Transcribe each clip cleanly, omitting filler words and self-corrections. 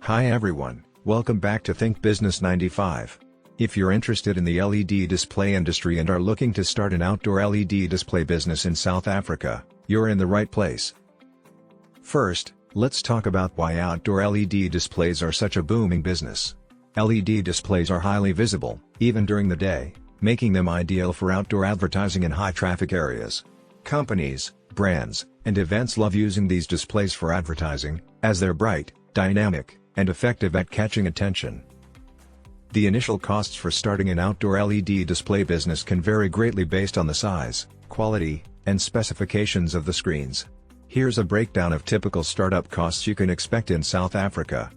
Hi everyone, welcome back to Think Business 95. If you're interested in the LED display industry and are looking to start an outdoor LED display business in South Africa, you're in the right place. First, let's talk about why outdoor LED displays are such a booming business. LED displays are highly visible, even during the day, making them ideal for outdoor advertising in high-traffic areas. Companies, brands, and events love using these displays for advertising, as they're bright, dynamic, and effective at catching attention. The initial costs for starting an outdoor LED display business can vary greatly based on the size, quality, and specifications of the screens. Here's a breakdown of typical startup costs you can expect in South Africa.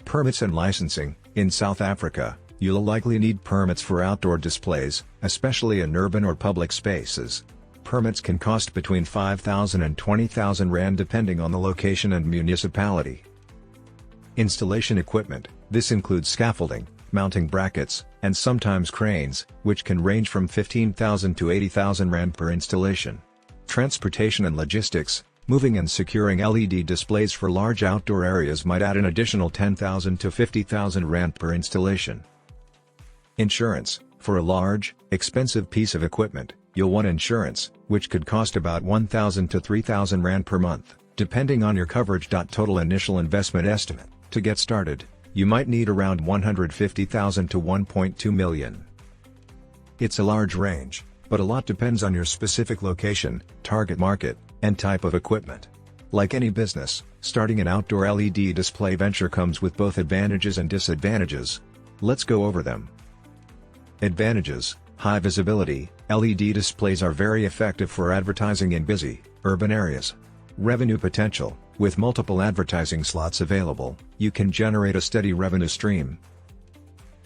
Permits and licensing. In South Africa, you'll likely need permits for outdoor displays, especially in urban or public spaces. Permits can cost between 5,000 and 20,000 rand depending on the location and municipality. Installation equipment. This includes scaffolding, mounting brackets, and sometimes cranes, which can range from 15,000 to 80,000 rand per installation. Transportation and logistics. Moving and securing LED displays for large outdoor areas might add an additional 10,000 to 50,000 rand per installation. Insurance. For a large, expensive piece of equipment, you'll want insurance, which could cost about 1,000 to 3,000 rand per month, depending on your coverage. Total initial investment estimate. To get started, you might need around 150,000 to 1.2 million. It's a large range, but a lot depends on your specific location, target market, and type of equipment. Like any business, starting an outdoor LED display venture comes with both advantages and disadvantages. Let's go over them. Advantages: high visibility. LED displays are very effective for advertising in busy, urban areas. Revenue potential: with multiple advertising slots available, you can generate a steady revenue stream.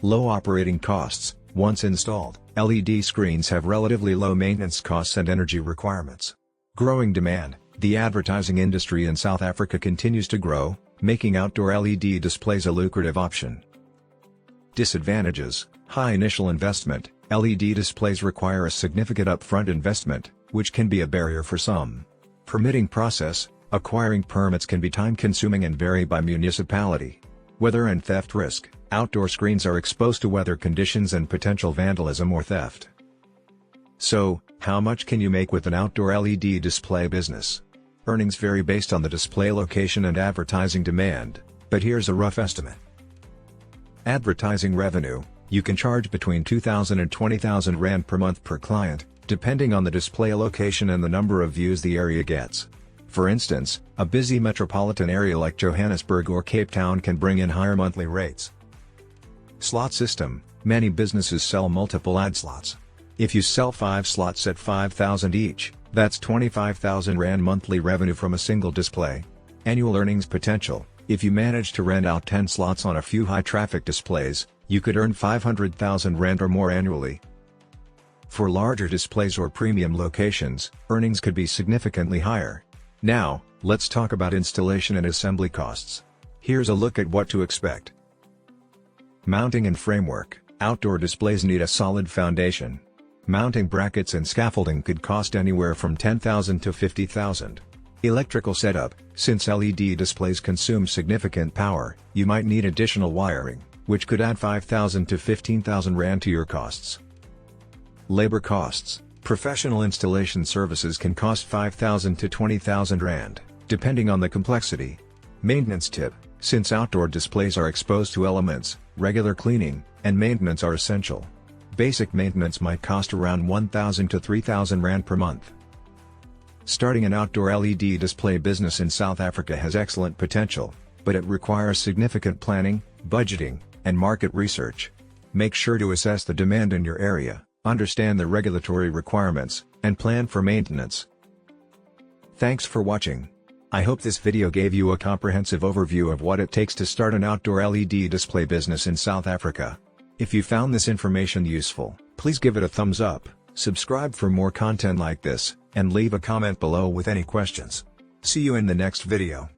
Low operating costs. Once installed, LED screens have relatively low maintenance costs and energy requirements. Growing demand. The advertising industry in South Africa continues to grow, making outdoor LED displays a lucrative option. Disadvantages: high initial investment. LED displays require a significant upfront investment, which can be a barrier for some. Permitting process. Acquiring permits can be time-consuming and vary by municipality. Weather and theft risk. Outdoor screens are exposed to weather conditions and potential vandalism or theft. So, how much can you make with an outdoor LED display business? Earnings vary based on the display location and advertising demand, but here's a rough estimate. Advertising revenue. You can charge between 2,000 and 20,000 rand per month per client, depending on the display location and the number of views the area gets. For instance, a busy metropolitan area like Johannesburg or Cape Town can bring in higher monthly rates. Slot system. Many businesses sell multiple ad slots. If you sell 5 slots at 5,000 each, that's 25,000 rand monthly revenue from a single display. Annual earnings potential. If you manage to rent out 10 slots on a few high-traffic displays, you could earn 500,000 rand or more annually. For larger displays or premium locations, earnings could be significantly higher. Now, let's talk about installation and assembly costs. Here's a look at what to expect. Mounting and framework. Outdoor displays need a solid foundation. Mounting brackets and scaffolding could cost anywhere from 10,000 to 50,000. Electrical setup. Since LED displays consume significant power, you might need additional wiring, which could add 5,000 to 15,000 rand to your costs. Labor costs. Professional installation services can cost 5,000 to 20,000 rand, depending on the complexity. Maintenance tip. Since outdoor displays are exposed to elements, regular cleaning and maintenance are essential. Basic maintenance might cost around 1,000 to 3,000 rand per month. Starting an outdoor LED display business in South Africa has excellent potential, but it requires significant planning, budgeting, and market research. Make sure to assess the demand in your area, understand the regulatory requirements, and plan for maintenance. Thanks for watching. I hope this video gave you a comprehensive overview of what it takes to start an outdoor LED display business in South Africa. If you found this information useful, please give it a thumbs up, subscribe for more content like this, and leave a comment below with any questions. See you in the next video.